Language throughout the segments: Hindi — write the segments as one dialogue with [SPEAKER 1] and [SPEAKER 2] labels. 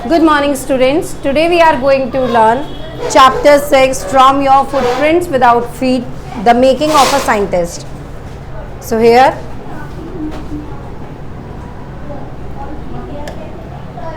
[SPEAKER 1] Good morning students. Today we are going to learn chapter 6 from your footprints without feet, the making of a scientist. So here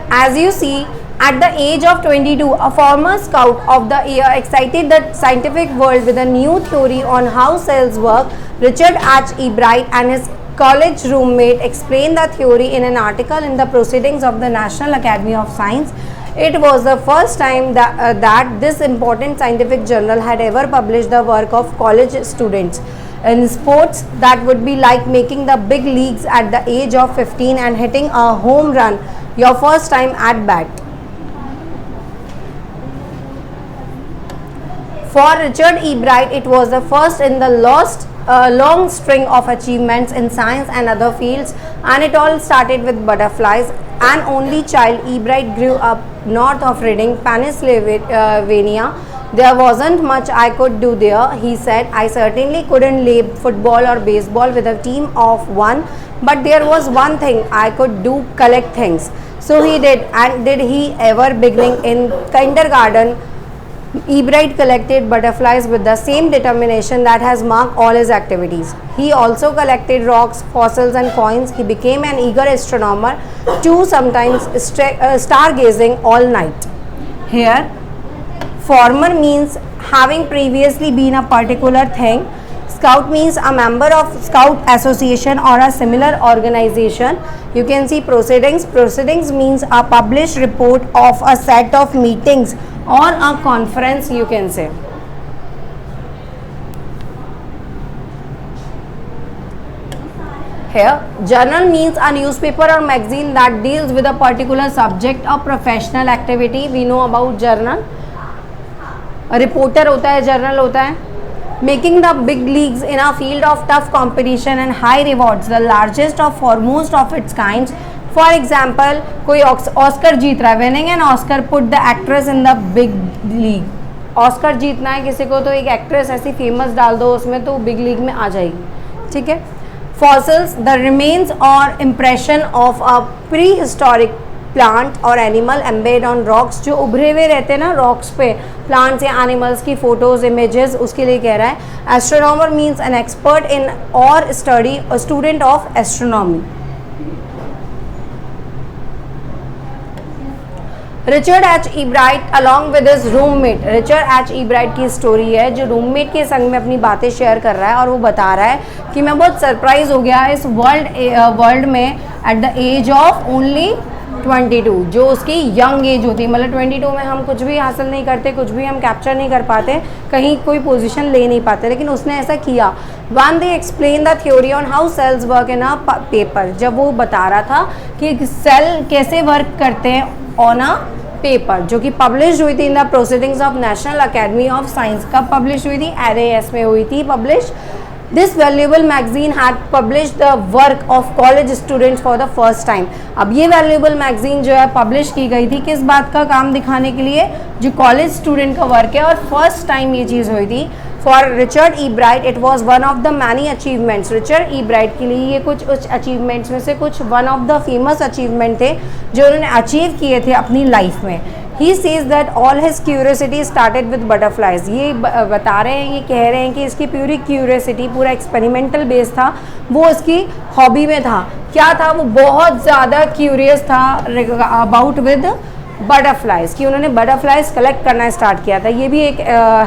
[SPEAKER 1] as you see, at the age of 22, a former scout of the year excited the scientific world with a new theory on how cells work. Richard H. E. Bright and his college roommate explained the theory in an article in the Proceedings of the National Academy of Science. It was the first time that this important scientific journal had ever published the work of college students. In sports, that would be like making the big leagues at the age of 15 and hitting a home run your first time at bat. For Richard E. Bright, it was the first in the long string of achievements in science and other fields, and it all started with butterflies. An only child, E. Bright grew up north of Reading, Pennsylvania. There wasn't much I could do there, he said. I certainly couldn't play football or baseball with a team of one, but there was one thing I could do: collect things. So he did. And did he ever? Beginning in kindergarten, E. Bright collected butterflies with the same determination that has marked all his activities. He also collected rocks, fossils and coins. He became an eager astronomer too, sometimes stargazing all night. Here, former means having previously been a particular thing. Scout means a member of Scout Association or a similar organization. You can see proceedings. Proceedings means a published report of a set of meetings or a conference, you can say. Here, journal means a newspaper or magazine that deals with a particular subject or professional activity. We know about journal. A reporter होता है, journal होता है. Making the big leagues in a field of tough competition and high rewards, the largest or foremost of its kinds. For example, कोई ऑस्कर जीत रहा है, winning an Oscar put the actress in the big league. Oscar जीतना है किसी को तो एक एक्ट्रेस ऐसी फेमस डाल दो उसमें तो बिग लीग में आ जाएगी. ठीक है. Fossils, the remains or impression of a prehistoric plant or animal embedded on rocks. जो उभरे हुए रहते हैं ना रॉक्स पे प्लांट्स या एनिमल्स की फोटोज इमेजेस, उसके लिए कह रहा है. Astronomer means an expert in और study, student of astronomy. Richard H Ebright along with his roommate. Richard H Ebright की स्टोरी है जो रूममेट के संग में अपनी बातें शेयर कर रहा है और वो बता रहा है कि मैं बहुत सरप्राइज हो गया इस वर्ल्ड में at the age of only 22, जो उसकी यंग एज होती है. मतलब 22 में हम कुछ भी हासिल नहीं करते, कुछ भी हम कैप्चर नहीं कर पाते, कहीं कोई पोजीशन ले नहीं पाते, लेकिन उसने ऐसा किया. When they explain the theory on how cells work in a paper. जब वो बता रहा था कि सेल कैसे वर्क करते हैं ऑन अ पेपर, जो कि पब्लिश हुई थी in the proceedings of national academy of science. कब पब्लिश हुई थी? NAS में हुई थी publish. This valuable magazine had published the work of college students for the first time. अब ये valuable magazine जो है पब्लिश की गई थी किस बात का काम दिखाने के लिए? जो कॉलेज स्टूडेंट का वर्क है और फर्स्ट टाइम ये चीज़ हुई थी. For Richard E bright it was one of the many achievements. Richard E bright के लिए ये कुछ अचीवमेंट्स में से कुछ one of the famous achievement थे जो उन्होंने अचीव किए थे अपनी लाइफ में. He says that all his curiosity started with butterflies. ये बता रहे हैं, ये कह रहे हैं कि इसकी पूरी क्यूरियोसिटी, पूरा एक्सपेरिमेंटल बेस था, वो इसकी हॉबी में था. क्या था? वो बहुत ज़्यादा क्यूरियस था अबाउट विद बटरफ्लाइज, कि उन्होंने बटरफ्लाइज कलेक्ट करना स्टार्ट किया था. ये भी एक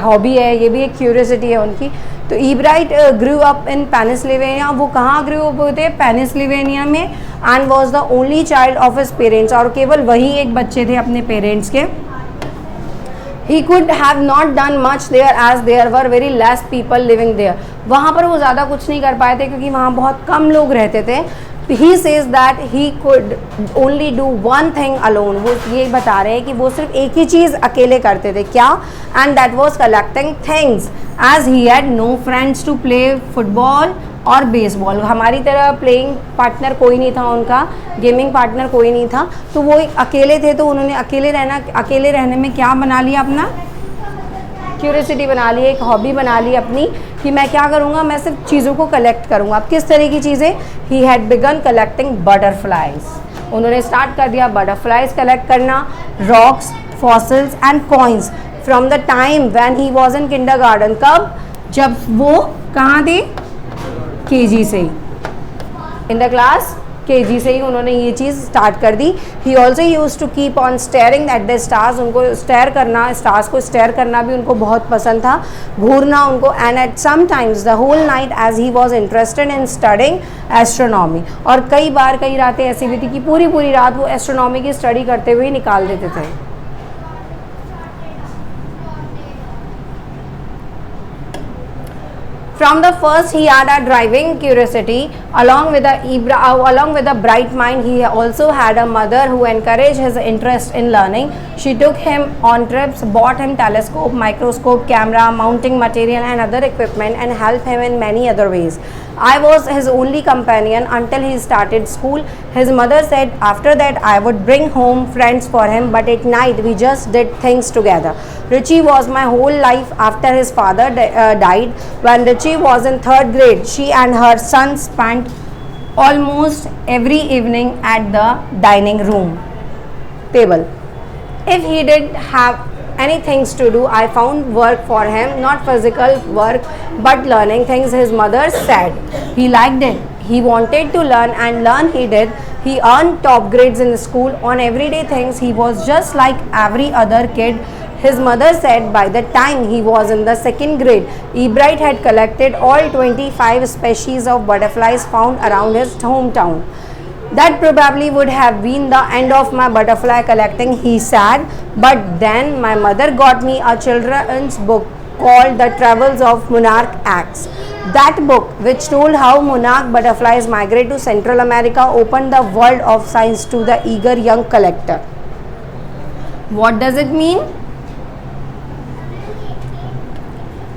[SPEAKER 1] हॉबी है, ये भी एक क्यूरियोसिटी है उनकी. तो Ebright grew up in Pennsylvania. वो कहाँ ग्रू अप हुए थे? पेनिसिल्वेनिया में. And was the only child of his parents. और केवल वही एक बच्चे थे अपने पेरेंट्स के. He could have not done much there as there were very less people living there. वहाँ पर वो ज़्यादा कुछ नहीं कर पाए थे क्योंकि वहाँ बहुत कम लोग रहते थे. He says that he could only do one thing alone. वो ये बता रहे हैं कि वो सिर्फ एक ही चीज़ अकेले करते थे. क्या? And that was collecting things, as he had no friends to play football और बेसबॉल. हमारी तरह प्लेइंग पार्टनर कोई नहीं था उनका, गेमिंग पार्टनर कोई नहीं था, तो वो अकेले थे. तो उन्होंने अकेले रहने में क्या बना लिया? अपना क्यूरियोसिटी बना ली, एक हॉबी बना ली अपनी कि मैं क्या करूँगा, मैं सिर्फ चीज़ों को कलेक्ट करूँगा. अब किस तरह की चीज़ें? He had begun collecting butterflies. उन्होंने स्टार्ट कर दिया बटरफ्लाइज कलेक्ट करना, rocks, fossils and coins from the time when he was in kindergarten. कब? जब वो कहाँ थे? केजी से ही, इन द क्लास केजी से ही उन्होंने ये चीज़ स्टार्ट कर दी। He also use to keep on staring at the stars, उनको स्टेयर करना, स्टार्स को स्टेयर करना भी उनको बहुत पसंद था, घूरना उनको। And at some times the whole night as he was interested in studying astronomy, और कई बार कई रातें ऐसी भी थी कि पूरी पूरी रात वो एस्ट्रोनॉमी की स्टडी करते हुए निकाल देते थे। From the first, he had a driving curiosity. Along with a bright mind, he also had a mother who encouraged his interest in learning. She took him on trips, bought him telescope, microscope, camera, mounting material, and other equipment, and helped him in many other ways. I was his only companion until he started school. His mother said after that I would bring home friends for him, but at night we just did things together. Richie was my whole life after his father died. When Richie was in 3rd grade, she and her son spent almost every evening at the dining room table. If he did have any things to do, I found work for him, not physical work but learning things. His mother said he liked it, he wanted to learn, and learn he did. He earned top grades in school on everyday things. He was just like every other kid. His mother said by the time he was in the 2nd grade, Ebright had collected all 25 species of butterflies found around his hometown. That probably would have been the end of my butterfly collecting, he said. But then my mother got me a children's book called The Travels of Monarch X. That book, which told how monarch butterflies migrate to Central America, opened the world of science to the eager young collector. What does it mean?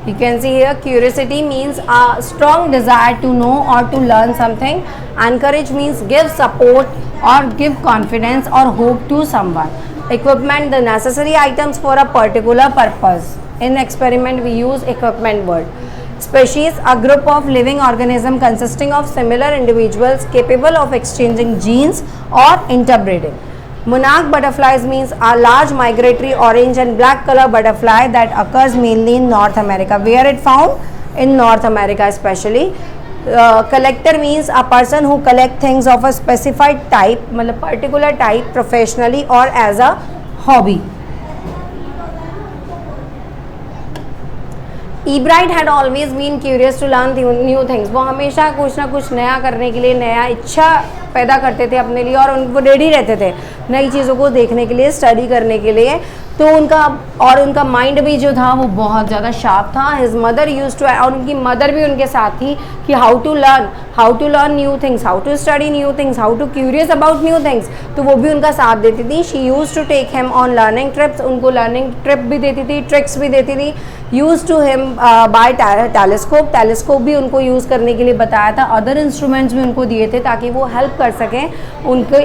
[SPEAKER 1] You can see here, curiosity means a strong desire to know or to learn something. Encourage means give support or give confidence or hope to someone. Equipment, the necessary items for a particular purpose. In experiment we use equipment word. Species, a group of living organisms consisting of similar individuals capable of exchanging genes or interbreeding. Monarch butterflies means a large migratory orange and black color butterfly that occurs mainly in North America. Where it found? In North America especially. Collector means a person who collect things of a specified type, मतलब particular type, professionally or as a hobby. Ebright had always been curious to learn new things. वो हमेशा कुछ ना कुछ नया करने के लिए, नया इच्छा पैदा करते थे अपने लिए, और वो रेडी रहते थे नई चीज़ों को देखने के लिए, स्टडी करने के लिए। तो उनका माइंड भी जो था वो बहुत ज़्यादा शार्प था। हिज मदर यूज टू, और उनकी मदर भी उनके साथ थी कि how to learn new things, how to study new things, how to curious about new things. तो वो भी उनका साथ देती थी। She use to take him on learning trips, उनको लर्निंग ट्रिप भी देती थी, ट्रिक्स भी देती थी। Use to him by telescope भी उनको यूज़ करने के लिए बताया था। अदर इंस्ट्रूमेंट्स भी उनको दिए थे ताकि वो हेल्प कर सकें। उनके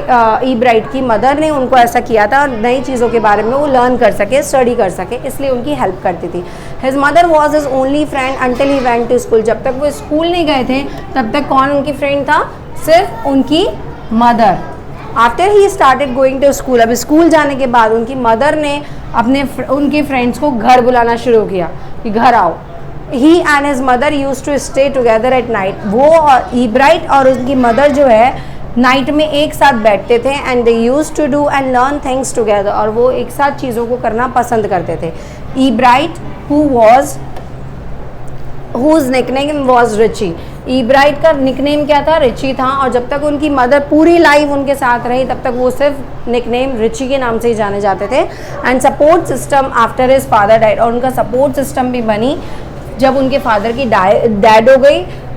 [SPEAKER 1] ईब्राइट की मदर ने उनको ऐसा किया था, नई चीज़ों के बारे में वो लर्न कर सके, स्टडी कर सके, इसलिए उनकी हेल्प करती थी। His mother was his only friend until he went to school. जब तक वो स्कूल नहीं गए थे तब तक कौन उनकी फ्रेंड था? सिर्फ उनकी mother. After he started going to school, अब स्कूल जाने के बाद उनकी मदर ने उनके फ्रेंड्स को घर बुलाना शुरू किया कि घर आओ। He and his mother use to stay together at night. वो और ईब्राइट और उनकी मदर जो है नाइट में एक साथ बैठते थे। And they use to do and learn things together, और वो एक साथ चीज़ों को करना पसंद करते थे। Ebright whose nickname was Richie. Ebright का निकनेम क्या था? रिची था। और जब तक उनकी मदर पूरी लाइफ उनके साथ रही तब तक वो सिर्फ निकनेम रिची के नाम से ही जाने जाते थे। And support system after his father died, और उनका सपोर्ट सिस्टम भी बनी जब उनके फादर की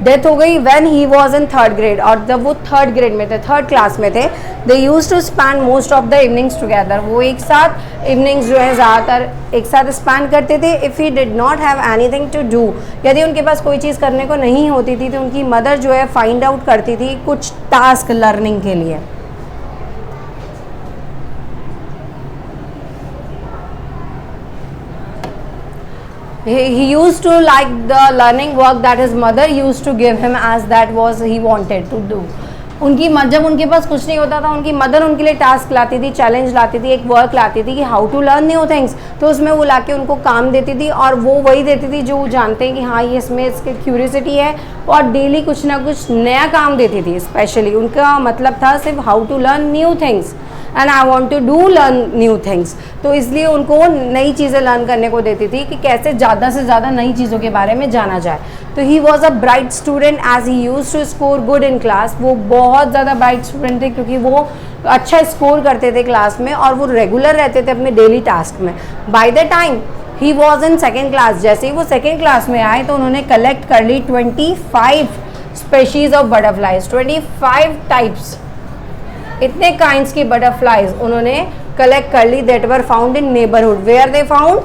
[SPEAKER 1] डेथ हो गई when he was in 3rd grade, और जब वो 3rd ग्रेड में थे, 3rd क्लास में थे। They use to spend most of the evenings together, वो एक साथ इवनिंग्स जो है ज़्यादातर एक साथ स्पेंड करते थे। If he did not have anything to do, यदि उनके पास कोई चीज़ करने को नहीं होती थी तो उनकी मदर जो है फाइंड आउट करती थी कुछ टास्क लर्निंग के लिए। He used to like the learning work that his mother used to give him, as that was he wanted to do. जब उनके पास कुछ नहीं होता था, उनकी मदर उनके लिए टास्क लाती थी, चैलेंज लाती थी, एक वर्क लाती थी कि how to learn new things, तो उसमें वो लाके उनको काम देती थी और वो वही देती थी जो वो जानते हैं कि हाँ ये इसमें इसकी क्यूरियोसिटी है, और डेली कुछ ना कुछ नया काम देती थी। स्पेशली उनका मतलब था सिर्फ how to learn new things and I want to do learn new things. तो इसलिए उनको नई चीज़ें लर्न करने को देती थी कि कैसे ज़्यादा से ज़्यादा नई चीज़ों के बारे में जाना जाए। तो he was a bright student as he use to score good in class. वो बहुत ज़्यादा ब्राइट स्टूडेंट थे क्योंकि वो अच्छा स्कोर करते थे क्लास में और वो रेगुलर रहते थे अपने डेली टास्क में। By the time he was in second class, जैसे ही वो सेकेंड क्लास में आए तो उन्होंने कलेक्ट कर ली 25 स्पेशीज ऑफ बटरफ्लाइज, 25 टाइप्स, इतने काइंड्स की बटरफ्लाइज उन्होंने कलेक्ट कर ली that were found in neighbourhood. Where they found?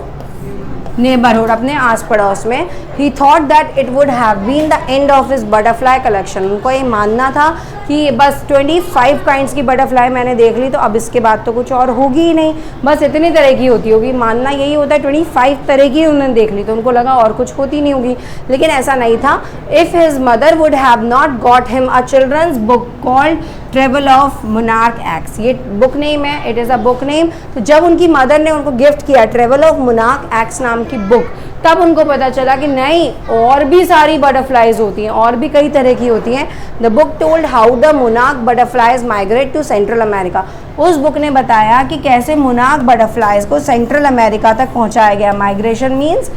[SPEAKER 1] Neighbourhood, अपने आस पड़ोस में। He thought that it would have been the end of his butterfly collection. उनको ये मानना था कि बस 25 काइंड्स की बटरफ्लाई मैंने देख ली तो अब इसके बाद तो कुछ और होगी ही नहीं, बस इतनी तरह की होती होगी। मानना यही होता है 25 तरह की उन्होंने देख ली तो उनको लगा और कुछ होती नहीं होगी, लेकिन ऐसा नहीं था। If his mother would have not got him a children's book called travel of monarch X, ये बुक नेम है, it is a book name. तो जब उनकी मदर ने उनको गिफ्ट किया ट्रेवल ऑफ मोनार्क एक्स नाम की बुक, तब उनको पता चला कि नहीं और भी सारी बटरफ्लाइज होती हैं, और भी कई तरह की होती हैं। The book told how the monarch butterflies migrate to central America. उस बुक ने बताया कि कैसे मोनार्क बटरफ्लाइज को सेंट्रल अमेरिका तक पहुंचाया गया। Migration means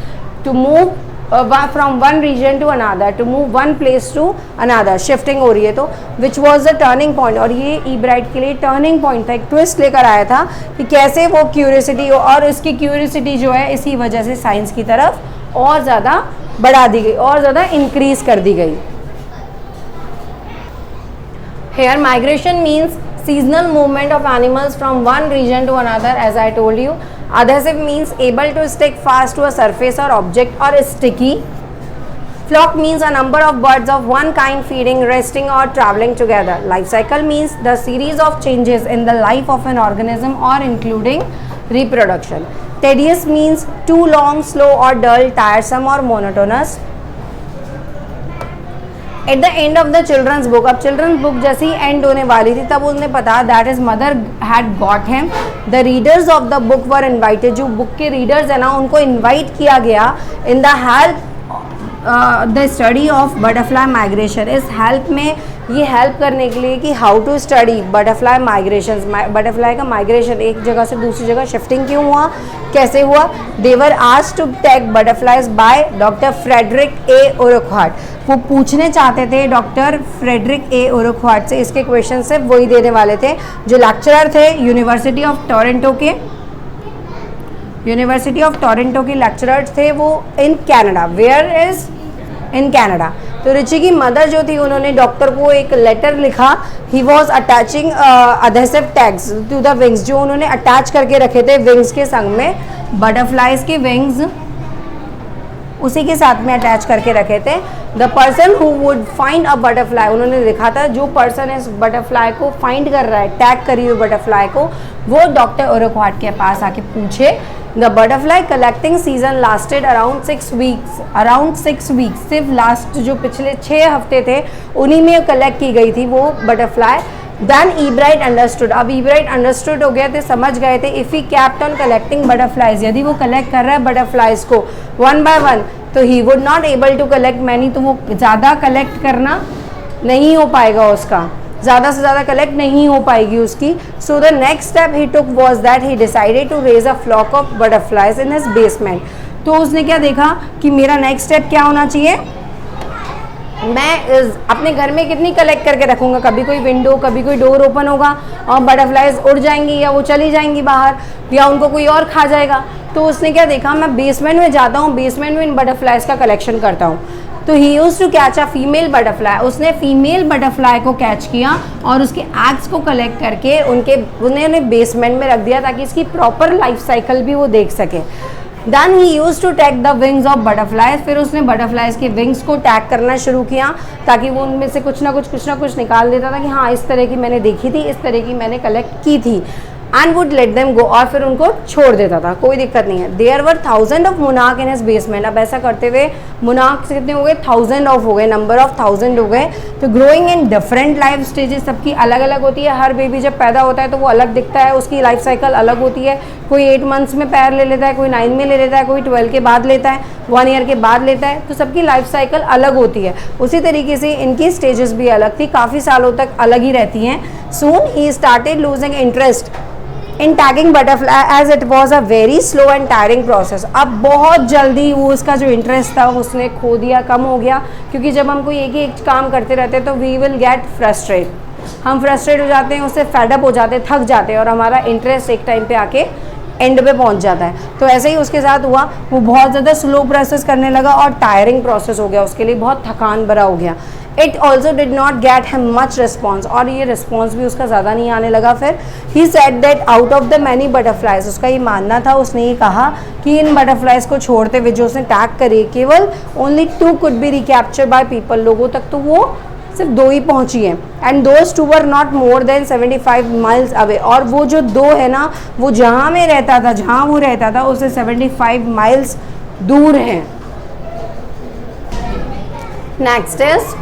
[SPEAKER 1] to move from one region to another, to move one place to another, shifting हो रही है। तो which was the turning point, और ये eBrite के लिए turning point था, एक twist लेकर आया था कि कैसे वो क्यूरियोसिटी, और इसकी क्यूरियोसिटी जो है इसी वजह से साइंस की तरफ और ज़्यादा बढ़ा दी गई, और ज़्यादा इंक्रीज कर दी गई। Here migration means seasonal movement of animals from one region to another, as I told you. Adhesive means able to stick fast to a surface or object, or sticky. Flock means a number of birds of one kind feeding, resting or traveling together. Life cycle means the series of changes in the life of an organism or including reproduction. Tedious means too long, slow or dull, tiresome or monotonous. At the end of the children's book, अब चिल्ड्रंस बुक जैसी एंड होने वाली थी तब उन्हें पता that his mother had got him. The readers of the book were invited, जो बुक के रीडर्स है ना उनको इन्वाइट किया गया in the help the study of butterfly migration. इस हेल्प में ये हेल्प करने के लिए कि how to study butterfly migration, butterfly का माइग्रेशन एक जगह से दूसरी जगह शिफ्टिंग क्यों हुआ, कैसे हुआ। They were asked to take butterflies by doctor Frederick A Urquhart. वो पूछने चाहते थे डॉक्टर फ्रेडरिक ए ओरकहार्ट से, इसके क्वेश्चन से वही देने वाले थे जो लेक्चरर थे यूनिवर्सिटी ऑफ टोरंटो के, यूनिवर्सिटी ऑफ टोरंटो के लेक्चरर्स थे वो in Canada. Where is? In Canada. तो रिची की मदर जो थी उन्होंने डॉक्टर को एक लेटर लिखा। He was attaching adhesive tags to the wings, जो उन्होंने अटैच करके रखे थे विंग्स के संग में, बटरफ्लाइज के विंग्स उसी के साथ में अटैच करके रखे थे। The person who would find a butterfly, उन्होंने लिखा था जो पर्सन इस बटरफ्लाई को फाइंड कर रहा है, टैग करी हुई बटरफ्लाई को, वो डॉक्टर ओरकहार्ट के पास आके पूछे। The butterfly collecting season lasted around 6 weeks, around 6 weeks, सिर्फ लास्ट जो पिछले 6 हफ्ते थे उन्हीं में कलेक्ट की गई थी वो बटरफ्लाई। देन eBrite अंडरस्टूड, अब eBrite अंडरस्टूड हो गए थे, समझ गए थे। If he kept on collecting butterflies, यदि वो कलेक्ट कर रहा है बटरफ्लाइज को वन बाय वन, तो he would not able to collect many, तो वो ज़्यादा कलेक्ट करना नहीं हो पाएगा, उसका ज़्यादा से ज़्यादा कलेक्ट नहीं हो पाएगी उसकी। So the next step he took was that he decided to raise a flock of butterflies in his basement. तो उसने क्या देखा कि मेरा नेक्स्ट स्टेप क्या होना चाहिए, मैं अपने घर में कितनी कलेक्ट करके रखूँगा, कभी कोई विंडो कभी कोई डोर ओपन होगा और बटरफ्लाइज उड़ जाएंगी या वो चली जाएंगी बाहर, या उनको कोई और खा जाएगा। तो उसने क्या देखा, मैं बेसमेंट में जाता हूँ, बेसमेंट में इन बटरफ्लाइज का कलेक्शन करता हूँ। तो he used to catch a female butterfly, उसने फीमेल बटरफ्लाई को कैच किया और उसके एग्स को कलेक्ट करके उन्होंने बेसमेंट में रख दिया ताकि इसकी प्रॉपर लाइफ साइकिल भी वो देख सके। Then he use to tag the wings of butterflies, फिर उसने बटरफ्लाइज के विंग्स को टैग करना शुरू किया ताकि वो उनमें से कुछ ना कुछ निकाल देता था कि हाँ इस तरह की मैंने देखी थी, इस तरह की मैंने कलेक्ट की थी। And would let them go, और फिर उनको छोड़ देता था, कोई दिक्कत नहीं है। देयर वर 1000 ऑफ मुनाक इन हिज बेसमेंट। अब ऐसा करते हुए मुनाक कितने हो गए, 1000 ऑफ हो गए, नंबर ऑफ 1000 हो गए। तो growing in different life stages, सबकी अलग अलग होती है। हर बेबी जब पैदा होता है तो वो अलग दिखता है, उसकी लाइफ साइकिल अलग होती है। कोई 8 मंथ्स में पैर ले लेता है, कोई 9 में ले लेता है, कोई 12 के बाद लेता है, 1 ईयर के बाद लेता है। तो सबकी लाइफ साइकिल अलग होती है। उसी तरीके से इनकी स्टेजेस भी अलग थी, काफ़ी सालों तक अलग ही रहती हैं। Soon he started losing interest in tagging butterfly as it was a very slow and tiring process. अब बहुत जल्दी वो उसका जो इंटरेस्ट था उसने खो दिया, कम हो गया, क्योंकि जब हम कोई एक ही एक काम करते रहते हैं तो वी विल गेट फ्रस्ट्रेट, हम फ्रस्ट्रेट हो जाते हैं, उससे फेडअप हो जाते हैं, थक जाते हैं, और हमारा इंटरेस्ट एक टाइम पे आके एंड पे पहुंच जाता है। तो ऐसे ही उसके साथ हुआ, वो बहुत ज़्यादा स्लो प्रोसेस करने लगा और टायरिंग प्रोसेस हो गया, उसके लिए बहुत थकान भरा हो गया। It also did not get him much response, और ये रिस्पॉन्स भी उसका ज़्यादा नहीं आने लगा। फिर he said that out of the many butterflies, उसका ये मानना था, उसने ये कहा कि इन बटरफ्लाइज को छोड़ते हुए जो उसने टैग करी, केवल only 2 could be recaptured by people, लोगों तक तो वो सिर्फ 2 ही पहुंची हैं। And those 2 were not more than 75 miles away, और वो जो 2 है ना, वो जहाँ में रहता था, जहाँ वो रहता था उससे 75 माइल्स दूर हैं। Next is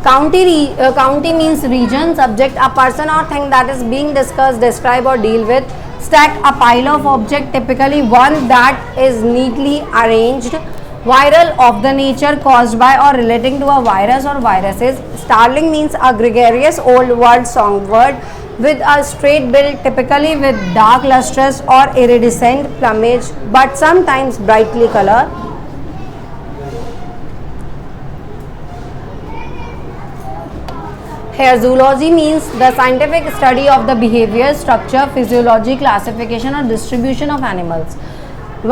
[SPEAKER 1] county means region, subject a person or thing that is being discussed, describe or deal with. Stack a pile of object, typically one that is neatly arranged. Viral, of the nature, caused by or relating to a virus or viruses. Starling means a gregarious old world song bird with a straight bill, typically with dark lustrous or iridescent plumage but sometimes brightly colored. Here zoology means the scientific study of the behavior, structure, physiology, classification और distribution of animals.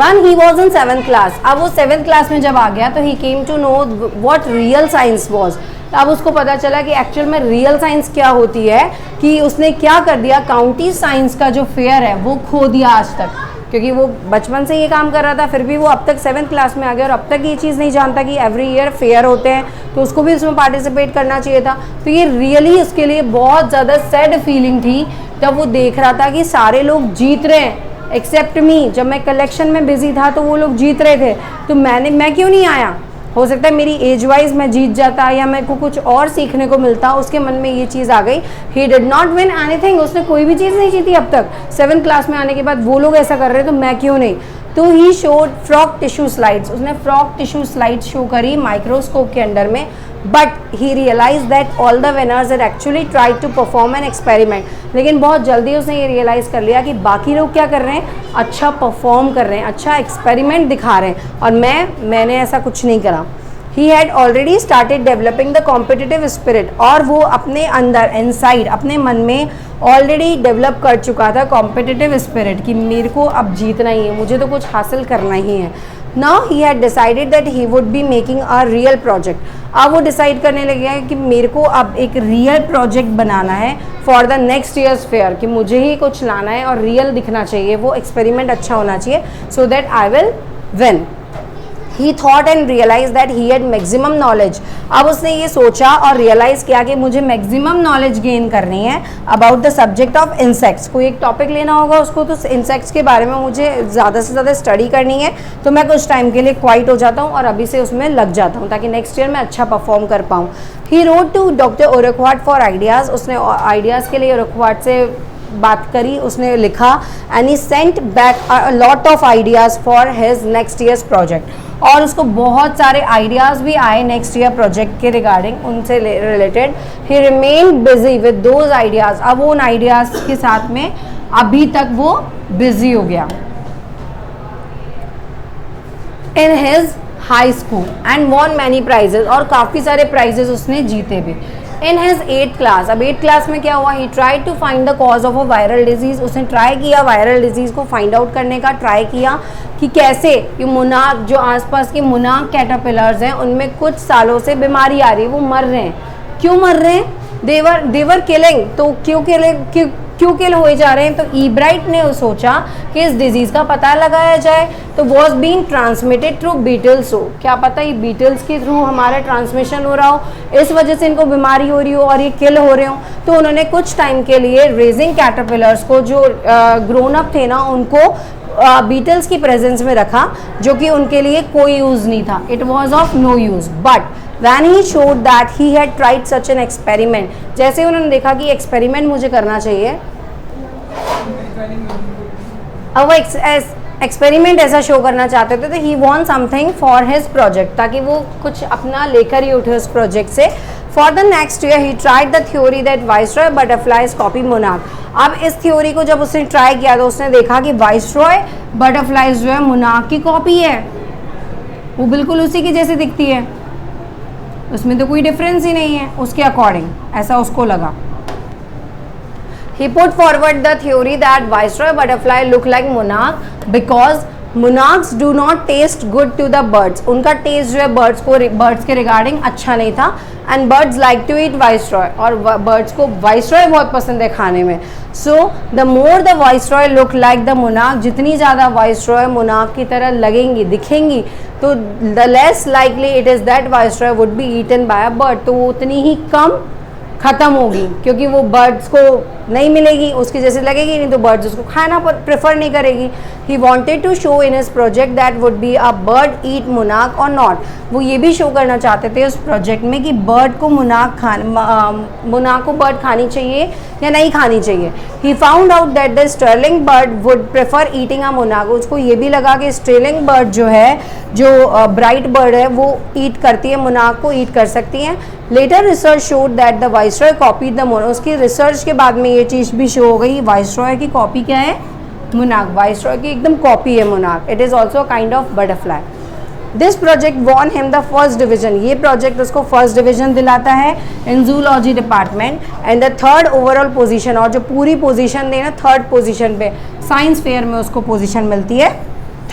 [SPEAKER 1] When he was in 7th class, अब वो 7th class में जब आ गया तो he came to know what real science was. अब उसको पता चला कि एक्चुअल में रियल साइंस क्या होती है, कि उसने क्या कर दिया, काउंटी साइंस का जो फेयर है वो खो दिया आज तक, क्योंकि वो बचपन से ये काम कर रहा था, फिर भी वो अब तक 7th क्लास में आ गया और अब तक ये चीज़ नहीं जानता कि एवरी ईयर फेयर होते हैं, तो उसको भी उसमें पार्टिसिपेट करना चाहिए था। तो ये रियली उसके लिए बहुत ज़्यादा सैड फीलिंग थी जब वो देख रहा था कि सारे लोग जीत रहे हैं एक्सेप्ट मी। जब मैं कलेक्शन में बिजी था तो वो लोग जीत रहे थे, तो मैं क्यों नहीं आया। हो सकता है मेरी एज वाइज मैं जीत जाता या मेरे को कुछ और सीखने को मिलता, उसके मन में ये चीज़ आ गई। ही डिड नॉट विन एनीथिंग, उसने कोई भी चीज़ नहीं जीती अब तक। 7th क्लास में आने के बाद वो लोग ऐसा कर रहे हैं तो मैं क्यों नहीं। तो he showed frog tissue slides, उसने फ्रॉक टिश्यू स्लाइड्स शो करी माइक्रोस्कोप के अंडर में। But he realise that all the winners had actually tried to perform an experiment, लेकिन बहुत जल्दी उसने ये रियलाइज़ कर लिया कि बाकी लोग क्या कर रहे हैं, अच्छा परफॉर्म कर रहे हैं, अच्छा एक्सपेरिमेंट दिखा रहे हैं, और मैंने ऐसा कुछ नहीं करा। He had already started developing the competitive spirit, और वो अपने अंदर इनसाइड अपने मन में ऑलरेडी डेवलप कर चुका था कॉम्पिटिटिव स्पिरिट, कि मेरे को अब जीतना ही है, मुझे तो कुछ हासिल करना ही है। Now he had decided that he would be making a real project. अब वो डिसाइड करने लग गया है कि मेरे को अब एक रियल प्रोजेक्ट बनाना है for the next years fair, कि मुझे ही कुछ लाना है और रियल दिखना चाहिए, वो एक्सपेरिमेंट अच्छा होना चाहिए, so that I will win. He thought and realized that he had maximum knowledge. अब उसने ये सोचा और रियलाइज किया कि मुझे मैक्सिमम नॉलेज गेन करनी है about the subject of insects. कोई एक टॉपिक लेना होगा उसको, तो इंसेक्ट्स के बारे में मुझे ज़्यादा से ज़्यादा स्टडी करनी है, तो मैं कुछ टाइम के लिए क्वाइट हो जाता हूँ और अभी से उसमें लग जाता हूँ ताकि नेक्स्ट ईयर मैं अच्छा परफॉर्म कर पाऊँ। He wrote to doctor Urquhart for ideas, उसने आइडियाज़ के लिए ओरकवाट से बात करी, उसने लिखा, and he sent back a lot of ideas for his next years project, और उसको बहुत सारे आइडियाज़ भी आए नेक्स्ट ईयर प्रोजेक्ट के रिगार्डिंग, उनसे related. He remain busy with those ideas, अब वो उन आइडियाज़ के साथ में अभी तक वो बिजी हो गया। In his high school and won many prizes, और काफ़ी सारे प्राइजेस उसने जीते भी। इन हिज 8th क्लास, अब 8th क्लास में क्या हुआ, he try to find the cause of a viral disease, उसने ट्राई किया वायरल डिजीज़ को फाइंड आउट करने का, ट्राई किया कि कैसे ये मुनाक, जो आसपास के मुनाक कैटरपिलर्स हैं उनमें कुछ सालों से बीमारी आ रही है, वो मर रहे हैं। क्यों मर रहे हैं, देवर किलिंग, तो क्यों क्यों किल हुए जा रहे हैं? तो ईब्राइट ने सोचा कि इस डिजीज़ का पता लगाया जाए। तो was being transmitted through beetles हो, क्या पता ये बीटल्स के थ्रू हमारा ट्रांसमिशन हो रहा हो, इस वजह से इनको बीमारी हो रही हो और ये किल हो रहे हो। तो उन्होंने कुछ टाइम के लिए रेजिंग कैटरपिलर्स को, जो ग्रोन अप थे ना, उनको बीटल्स की प्रेजेंस में रखा, जो कि उनके लिए कोई यूज़ नहीं था, it was of no use. But When he showed that he had tried such an experiment, जैसे उन्होंने देखा कि एक्सपेरिमेंट मुझे करना चाहिए, अब वो एक्सपेरिमेंट ऐसा शो करना चाहते थे, तो he want something for his project, ताकि वो कुछ अपना लेकर ही उठे उस प्रोजेक्ट से। For the next year he tried the theory that viceroy butterflies copy monarch. अब इस थ्योरी को जब उसने ट्राई किया तो उसने देखा कि वाइसरॉय बटरफ्लाइज जो है मोनार्क की कॉपी है, वो बिल्कुल उसी की जैसी दिखती है, उसमें तो कोई डिफरेंस ही नहीं है उसके अकॉर्डिंग, ऐसा उसको लगा। He put forward the theory that Viceroy butterfly look like monarch because monarchs do not taste good to the birds. उनका टेस्ट जो है बर्ड्स के रिगार्डिंग अच्छा नहीं था, and birds like to eat viceroy, और बर्ड्स को वाइसरॉय बहुत पसंद है खाने में। So the more the viceroy look like the monarch, जितनी ज़्यादा वाइसरॉय मोनार्क की तरह लगेंगी, दिखेंगी, तो the less likely it is that viceroy would be eaten by a bird, तो वो उतनी ही कम ख़त्म होगी, क्योंकि वो बर्ड्स को नहीं मिलेगी, उसकी जैसे लगेगी नहीं, तो बर्ड्स उसको खाना प्रेफर नहीं करेगी। He wanted to show in his project that would be a bird eat monarch और नॉट। वो ये भी शो करना चाहते थे उस प्रोजेक्ट में कि बर्ड को मोनार्क को बर्ड खानी चाहिए या नहीं खानी चाहिए। He found out that the starling bird would prefer eating a monarch. उसको ये भी लगा कि स्टर्लिंग बर्ड जो है, जो ब्राइट बर्ड है, वो ईट करती है, मोनार्क को ईट कर सकती हैं। Later research showed that the viceroy copied the monarch. उसकी रिसर्च के बाद में ये चीज़ भी शो हो गई, वाइसरॉय की कॉपी क्या है? मोनार्क। वाइसरॉय की एकदम कॉपी है monarch. It is also kind of butterfly. This project won him the first division. ये प्रोजेक्ट उसको फर्स्ट डिवीजन दिलाता है in zoology department, and the third overall position, और जो पूरी पोजीशन देना थर्ड पोजीशन पे साइंस फेयर में उसको पोजीशन मिलती है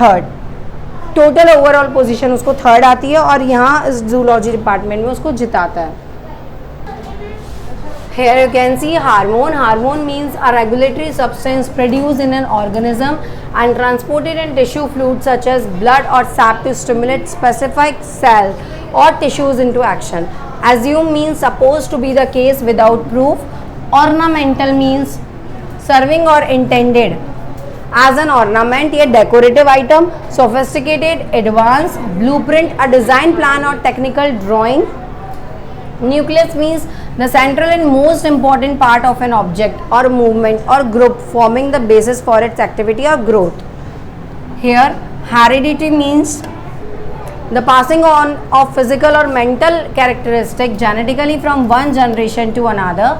[SPEAKER 1] थर्ड। टोटल ओवरऑल पोजीशन उसको थर्ड आती है, और यहाँ इस जूलॉजी डिपार्टमेंट में उसको जिताता है। Here you can see hormone. Hormone means a regulatory substance produced in an organism and transported in tissue fluids such as blood or sap to stimulate specific cell or tissues into action. Assume means supposed to be the case without proof. Ornamental means serving or intended as an ornament या decorative item. Sophisticated, advanced, blueprint, a design plan or technical drawing. Nucleus means the central and most important part of an object or movement or group forming the basis for its activity or growth. Here heredity means the passing on of physical or mental characteristic genetically from one generation to another.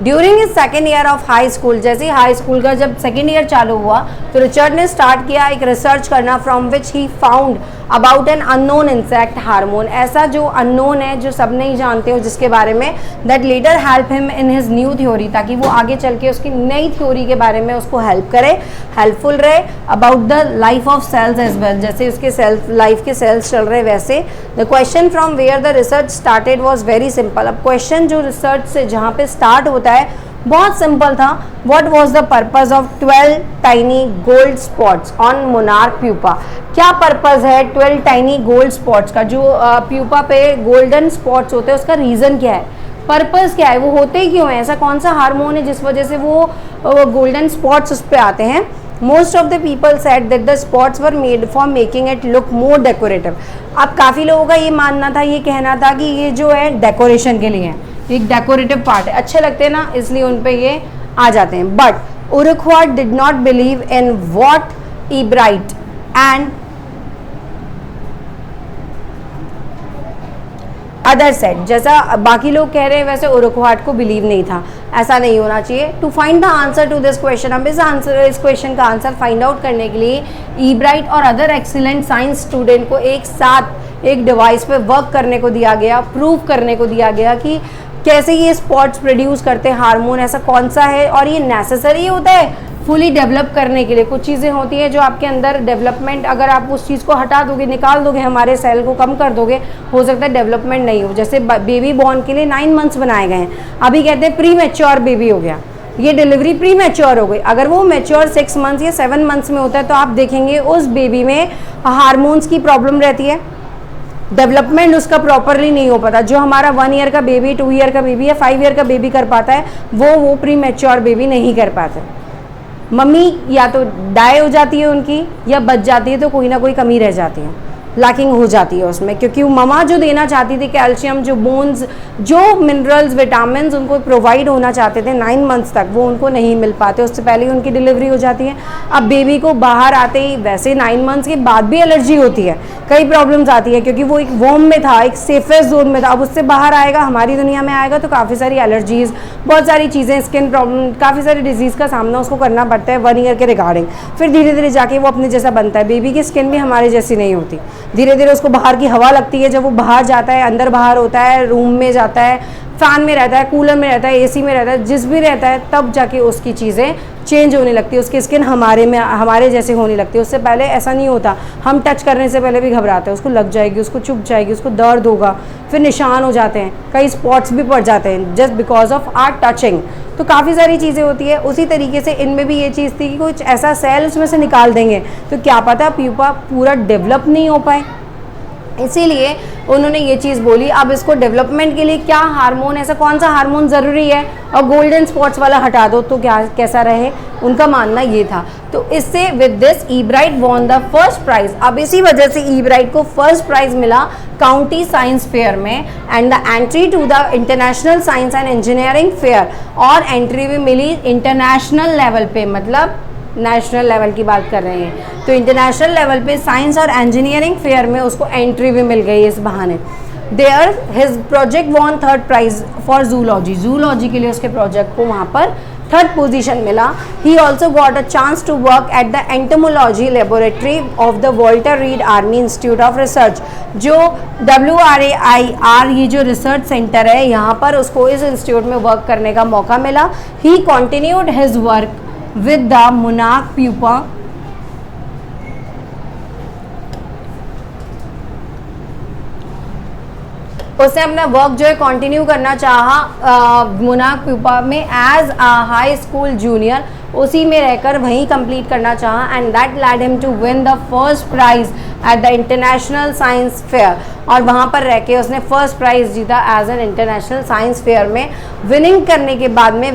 [SPEAKER 1] During is second year of high school, जैसे हाई स्कूल का जब सेकेंड ईयर चालू हुआ तो रिचर्ड ने स्टार्ट किया एक रिसर्च करना, from which he found about an unknown insect hormone. ऐसा जो अननोन है, जो सब नहीं जानते हो, जिसके बारे में, that letter help him in his new theory, ताकि वो आगे चल के उसकी नई थ्योरी के बारे में उसको हेल्प करे, हेल्पफुल रहे about the life of cells as well, जैसे उसके सेल्फ लाइफ के सेल्स चल रहे वैसे। The question from where the research started was very simple. अब क्वेश्चन जो रिसर्च से जहाँ पे स्टार्ट होता है बहुत सिंपल था। What was the purpose of 12 tiny gold spots on monarch pupa? क्या पर्पस है 12 टाइनी गोल्ड स्पॉट्स का? जो प्यूपा पे गोल्डन स्पॉट्स होते हैं उसका रीज़न क्या है, पर्पस क्या है, वो होते ही क्यों हैं, ऐसा कौन सा हार्मोन है जिस वजह से वो गोल्डन स्पॉट्स उस पर आते हैं? Most of the people said that the spots were made for making it look more decorative. अब काफ़ी लोगों का ये मानना था, ये कहना था कि ये जो है डेकोरेशन के लिए है, एक डेकोरेटिव पार्ट है, अच्छे लगते हैं ना, इसलिए उन पे ये आ जाते हैं। But Urquhart did not believe in what Ebright and other set, जैसा बाकी लोग कह रहे हैं वैसे उरुक्वाट को बिलीव नहीं था, ऐसा नहीं होना चाहिए। To find the answer to this question, अब इस क्वेश्चन का आंसर फाइंड आउट करने के लिए ईब्राइट और अदर एक्सीलेंट साइंस स्टूडेंट को एक साथ एक डिवाइस पे वर्क करने को दिया गया, प्रूव करने को दिया गया कि कैसे ये स्पॉट्स प्रोड्यूस करते हैं हार्मोन, ऐसा कौन सा है, और ये नेसेसरी होता है फुली डेवलप करने के लिए। कुछ चीज़ें होती हैं जो आपके अंदर डेवलपमेंट, अगर आप उस चीज़ को हटा दोगे, निकाल दोगे, हमारे सेल को कम कर दोगे, हो सकता है डेवलपमेंट नहीं हो। जैसे बेबी बॉर्न के लिए 9 मंथ्स बनाए गए हैं, अभी कहते हैं प्री मैच्योर बेबी हो गया, ये डिलीवरी प्री मैच्योर हो गई। अगर वो मैच्योर 6 मंथ्स या 7 मंथ्स में होता है तो आप देखेंगे उस बेबी में हार्मोन्स की प्रॉब्लम रहती है, डेवलपमेंट उसका प्रॉपरली नहीं हो पाता। जो हमारा 1 ईयर का बेबी, 2 ईयर का बेबी या 5 ईयर का बेबी कर पाता है वो प्री मैच्योर बेबी नहीं कर पाता। मम्मी या तो डाई हो जाती है उनकी या बच जाती है, तो कोई ना कोई कमी रह जाती है, लैकिंग हो जाती है उसमें, क्योंकि वो ममा जो देना चाहती थी कैल्शियम, जो बोन्स, जो मिनरल्स, विटामिन उनको प्रोवाइड होना चाहते थे 9 मंथ्स तक, वो उनको नहीं मिल पाते, उससे पहले ही उनकी डिलीवरी हो जाती है। अब बेबी को बाहर आते ही, वैसे 9 मंथ्स के बाद भी एलर्जी होती है, कई प्रॉब्लम्स आती है, क्योंकि वो एक वॉर्म में था, एक सेफेस्ट जोन में था। अब उससे बाहर आएगा, हमारी दुनिया में आएगा, तो काफ़ी सारी एलर्जीज़, बहुत सारी चीज़ें, स्किन प्रॉब्लम, काफ़ी सारी डिजीज़ का सामना उसको करना पड़ता है 1 ईयर के रिगार्डिंग। फिर धीरे धीरे जाके वो अपने जैसा बनता है। बेबी की स्किन भी हमारे जैसी नहीं होती, धीरे धीरे उसको बाहर की हवा लगती है। जब वो बाहर जाता है, अंदर बाहर होता है, रूम में जाता है, फैन में रहता है, कूलर में रहता है, एसी में रहता है, जिस भी रहता है, तब जाके उसकी चीज़ें चेंज होने लगती है, उसकी स्किन हमारे जैसे होने लगती है। उससे पहले ऐसा नहीं होता, हम टच करने से पहले भी घबराते हैं, उसको लग जाएगी, उसको चुभ जाएगी, उसको दर्द होगा, फिर निशान हो जाते हैं, कई स्पॉट्स भी पड़ जाते हैं just because of our touching. तो काफ़ी सारी चीज़ें होती है। उसी तरीके से इनमें भी ये चीज़ थी कि कुछ ऐसा सेल उसमें से निकाल देंगे तो क्या पता प्यूपा पूरा डेवलप नहीं हो पाए, इसीलिए उन्होंने ये चीज़ बोली। अब इसको डेवलपमेंट के लिए क्या हार्मोन, ऐसा कौन सा हार्मोन ज़रूरी है, और गोल्डन स्पॉट्स वाला हटा दो तो क्या कैसा रहे, उनका मानना ये था। तो इससे with this Ebright won the first prize. अब इसी वजह से ई-ब्राइट को फर्स्ट प्राइज मिला काउंटी साइंस फेयर में, and the entry to the international science and engineering fair, और एंट्री भी मिली इंटरनेशनल लेवल पे, मतलब नेशनल लेवल की बात कर रहे हैं, तो इंटरनेशनल लेवल पे साइंस और इंजीनियरिंग फेयर में उसको एंट्री भी मिल गई इस बहाने। There his project won 3rd prize for zoology, zoology के लिए उसके प्रोजेक्ट को वहाँ पर 3rd पोजीशन मिला। He also got a chance to work at the entomology laboratory of the Walter Reed army institute of research, जो WRAIR ये जो रिसर्च सेंटर है, यहाँ पर उसको इस इंस्टीट्यूट में वर्क करने का मौका मिला। He continued his work with the monarch pupa उसने अपना वर्क जो है कंटिन्यू करना चाहा मोनार्क प्यूपा में as a high school junior, उसी में रहकर वहीं कंप्लीट करना चाहा, and that led him to win the first prize at the international science fair, और वहाँ पर रह के उसने फर्स्ट प्राइज जीता as an international science fair में। विनिंग करने के बाद में,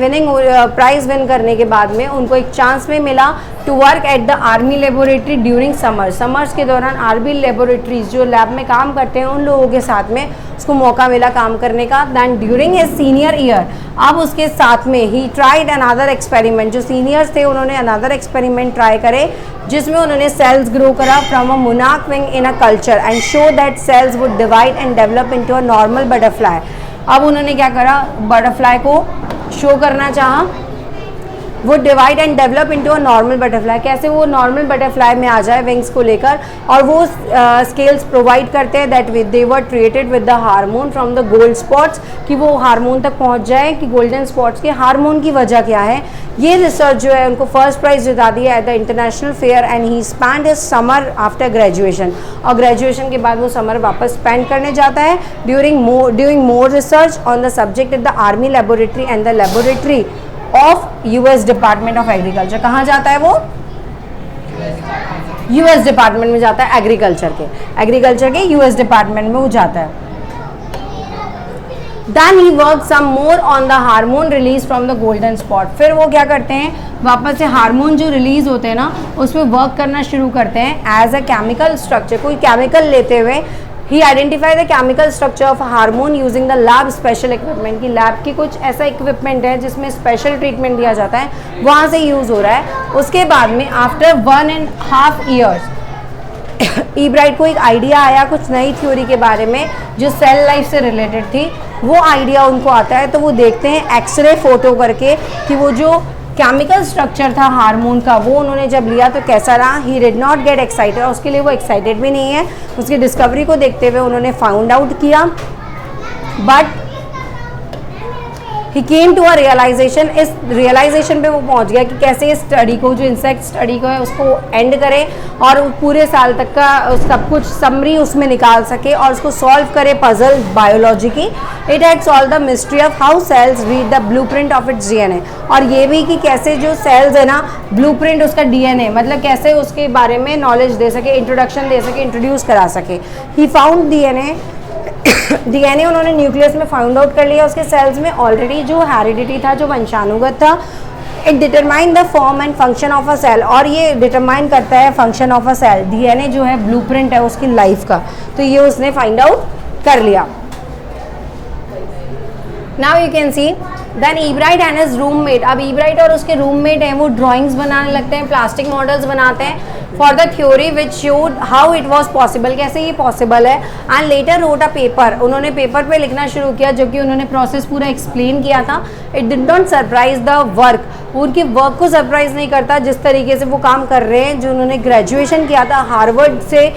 [SPEAKER 1] प्राइज विन करने के बाद में उनको एक चांस में मिला to work at the army laboratory during summers के दौरान आर्मी लेबोरेटरीज जो लैब में काम करते हैं उन लोगों के साथ में उसको मौका मिला काम करने का। Then during his senior year, अब उसके साथ में ही ट्राइड अनदर एक्सपेरिमेंट, जो सीनियर्स थे उन्होंने अनदर एक्सपेरिमेंट ट्राई करे जिसमें उन्होंने सेल्स ग्रो करा from a monarch wing in a culture and show that cells would divide and develop into a normal butterfly. अब उन्होंने क्या करा, बटरफ्लाई को शो करना चाहा, वो divide and develop into a normal butterfly, कैसे वो नॉर्मल बटरफ्लाई में आ जाए विंग्स को लेकर, और वो स्केल्स प्रोवाइड करते हैं that they were treated with the hormone from the gold spots, कि वो हार्मोन तक पहुंच जाए कि गोल्डन स्पॉट्स के हार्मोन की वजह क्या है। ये रिसर्च जो है उनको फर्स्ट प्राइज जिता दिया eight the international fair, and he spend his summer after graduation, और ग्रेजुएशन के बाद वो समर वापस स्पेंड करने जाता है during more research on the subject at the army laboratory and the laboratory of US department of agriculture. कहाँ जाता है वो, US डिपार्टमेंट में जाता है, एग्रीकल्चर के US डिपार्टमेंट में वो जाता है। Then he worked some more on the hormone release from the golden spot। फिर वो क्या करते हैं, वापस से हार्मोन जो रिलीज होते हैं ना उसमें वर्क करना शुरू करते हैं एज अ केमिकल स्ट्रक्चर, कोई केमिकल लेते हुए। He identify the chemical structure of hormone using the lab special equipment, की लैब की कुछ ऐसा इक्विपमेंट है जिसमें स्पेशल ट्रीटमेंट दिया जाता है, वहाँ से यूज़ हो रहा है। उसके बाद में आफ्टर 1.5 years ई-ब्राइट को एक आइडिया आया कुछ नई थ्योरी के बारे में जो सेल लाइफ से रिलेटेड थी। वो आइडिया उनको आता है तो वो देखते हैं एक्सरे फोटो करके कि वो जो केमिकल स्ट्रक्चर था हार्मोन का वो उन्होंने जब लिया तो कैसा रहा। ही डिड नॉट गेट एक्साइटेड, और उसके लिए वो एक्साइटेड भी नहीं है। उसकी डिस्कवरी को देखते हुए उन्होंने फाउंड आउट किया, but he came to a realization, इस रियलाइजेशन पे वो पहुंच गया कि कैसे इस स्टडी को, जो इंसेक्ट स्टडी को है उसको एंड करे और पूरे साल तक का सब कुछ समरी उसमें निकाल सके और उसको सॉल्व करे पजल बायोलॉजी की। It had solve the mystery of how cells read the blueprint of its DNA, और ये भी कि कैसे जो सेल्स है ना, ब्लूप्रिंट उसका डीएनए, मतलब कैसे उसके बारे में नॉलेज दे सके, इंट्रोडक्शन दे सके, इंट्रोड्यूस करा सके। ही फाउंड डीएनए उन्होंने न्यूक्लियस में फाउंड आउट कर लिया उसके सेल्स में, ऑलरेडी जो हेरिडिटी था, जो वंशानुगत था। It determine the form and function of a cell, और ये डिटरमाइन करता है function of a cell. DNA जो है ब्लूप्रिंट है उसकी लाइफ का, तो ये उसने फाइंड आउट कर लिया। Now you can see then Ebright and his roommate, अब ईब्राइट और उसके रूममेट हैं वो ड्राइंग्स बनाने लगते हैं, प्लास्टिक मॉडल्स बनाते हैं for the theory which showed how it was possible, कैसे ये पॉसिबल है। And later wrote a paper, उन्होंने पेपर पे लिखना शुरू किया जो कि उन्होंने प्रोसेस पूरा एक्सप्लेन किया था। It did not surprise the work, उनके वर्क को सरप्राइज नहीं करता जिस तरीके से वो काम कर रहे हैं। जो उन्होंने ग्रेजुएशन किया था हार्वर्ड से,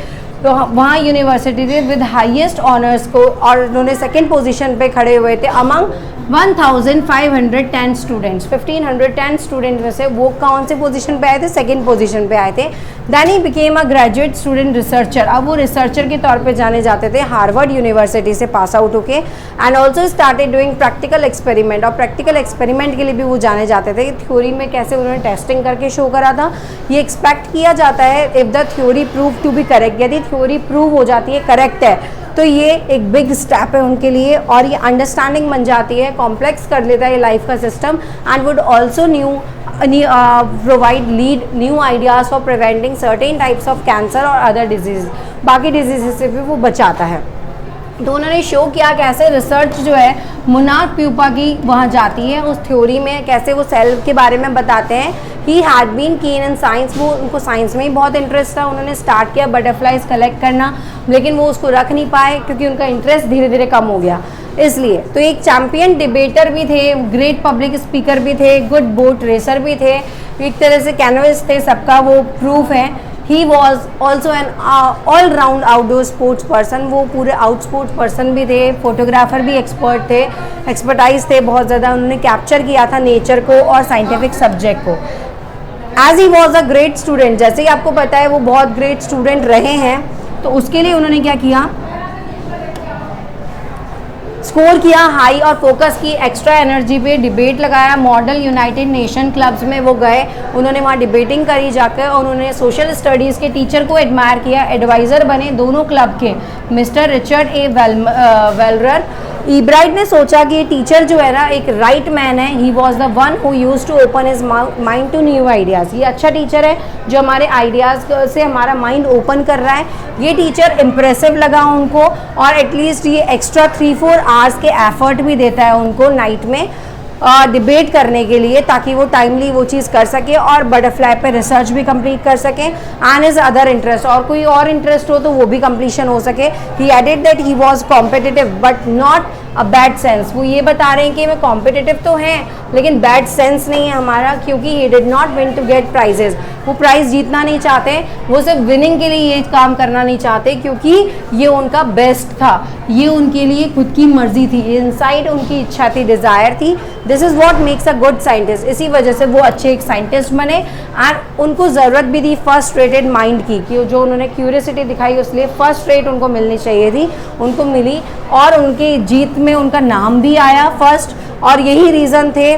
[SPEAKER 1] तो वहाँ यूनिवर्सिटी थे विद हाईएस्ट ऑनर्स को, और उन्होंने सेकंड पोजीशन पे खड़े हुए थे अमंग 1510 स्टूडेंट्स। 1510 स्टूडेंट में से वो कौन से पोजीशन पे आए थे? सेकंड पोजीशन पे आए थे। Then he became a graduate student researcher, अब वो रिसर्चर के तौर पे जाने जाते थे हार्वर्ड यूनिवर्सिटी से पास आउट होके। And also started doing practical experiment, और प्रैक्टिकल एक्सपेरिमेंट के लिए भी वो जाने जाते थे। थ्योरी में कैसे उन्होंने टेस्टिंग करके शो करा था, ये एक्सपेक्ट किया जाता है if the theory prove to be correct, यदि थ्योरी प्रूव हो जाती है, करेक्ट है, तो ये एक बिग स्टेप है उनके लिए, और ये अंडरस्टैंडिंग बन जाती है, कॉम्प्लेक्स कर लेता है ये लाइफ का system. And would also provide lead new ideas for preventing certain types of cancer और अदर डिजीज, बाकी डिजीज से भी वो बचाता है। तो उन्होंने शो किया कैसे रिसर्च जो है मोनार्क प्यूपा की वहाँ जाती है, उस थ्योरी में कैसे वो सेल के बारे में बताते हैं। ही हैड बीन कीन इन साइंस, वो उनको साइंस में ही बहुत इंटरेस्ट था। उन्होंने स्टार्ट किया बटरफ्लाइज कलेक्ट करना, लेकिन वो उसको रख नहीं पाए क्योंकि उनका इंटरेस्ट धीरे धीरे कम हो गया, इसलिए। तो एक चैम्पियन डिबेटर भी थे, ग्रेट पब्लिक स्पीकर भी थे, गुड बोट रेसर भी थे, एक तरह से कैनवस थे, सबका वो प्रूफ है। He was also an all round outdoor sports person, वो पूरे आउट स्पोर्ट्स पर्सन भी थे, फोटोग्राफर भी एक्सपर्ट थे, एक्सपर्टाइज थे बहुत ज़्यादा। उन्होंने कैप्चर किया था नेचर को और साइंटिफिक सब्जेक्ट को। As he was a great student, जैसे ही आपको पता है वो बहुत ग्रेट स्टूडेंट रहे हैं, तो उसके लिए उन्होंने क्या किया, स्कोर किया हाई और फोकस की एक्स्ट्रा एनर्जी पे, डिबेट लगाया। मॉडल यूनाइटेड नेशन क्लब्स में वो गए, उन्होंने वहाँ डिबेटिंग करी जाकर, और उन्होंने सोशल स्टडीज़ के टीचर को एडमायर किया। एडवाइज़र बने दोनों क्लब के मिस्टर रिचर्ड ए वेलरर। ईब्राइट ने सोचा कि ये टीचर जो है ना एक राइट मैन है, he was the one who use to open his mind to new ideas. ये अच्छा टीचर है जो हमारे आइडियाज़ से हमारा माइंड ओपन कर रहा है। ये टीचर इम्प्रेसिव लगा उनको, और एटलीस्ट ये एक्स्ट्रा 3-4 आवर्स के एफर्ट भी देता है उनको नाइट में डिबेट करने के लिए, ताकि वो टाइमली वो चीज़ कर सके और बटरफ्लाई पे रिसर्च भी कंप्लीट कर सके। एंड इज अदर इंटरेस्ट, और कोई और इंटरेस्ट हो तो वो भी कंप्लीशन हो सके। He added that he was competitive but not a bad sense, वो ये बता रहे हैं कि मैं कॉम्पिटिटिव तो हैं लेकिन बैड सेंस नहीं है हमारा, क्योंकि he did not win to get prizes, वो प्राइज़ जीतना नहीं चाहते, वो सिर्फ विनिंग के लिए ये काम करना नहीं चाहते, क्योंकि ये उनका बेस्ट था, ये उनके लिए खुद की मर्जी थी, इनसाइड उनकी इच्छा थी, डिज़ायर थी। This is what makes a good scientist, इसी वजह से वो अच्छे एक साइंटिस्ट बने। एंड उनको ज़रूरत भी थी फर्स्ट रेटेड माइंड की, कि जो उन्होंने क्यूरियसिटी दिखाई उसलिए फर्स्ट रेट उनको मिलनी चाहिए थी, उनको मिली, और उनकी जीत में उनका नाम भी आया फर्स्ट, और यही रीज़न थे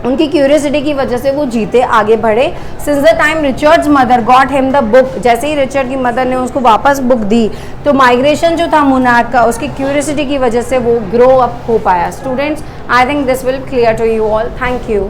[SPEAKER 1] उनकी क्यूरियसिटी की वजह से वो जीते, आगे बढ़े। Since the time Richards mother got him the book, जैसे ही रिचर्ड की मदर ने उसको वापस बुक दी, तो माइग्रेशन जो था मोनार्क का, उसकी क्यूरियसिटी की वजह से वो ग्रो अप हो पाया। Students, I think this will clear to you all. Thank you.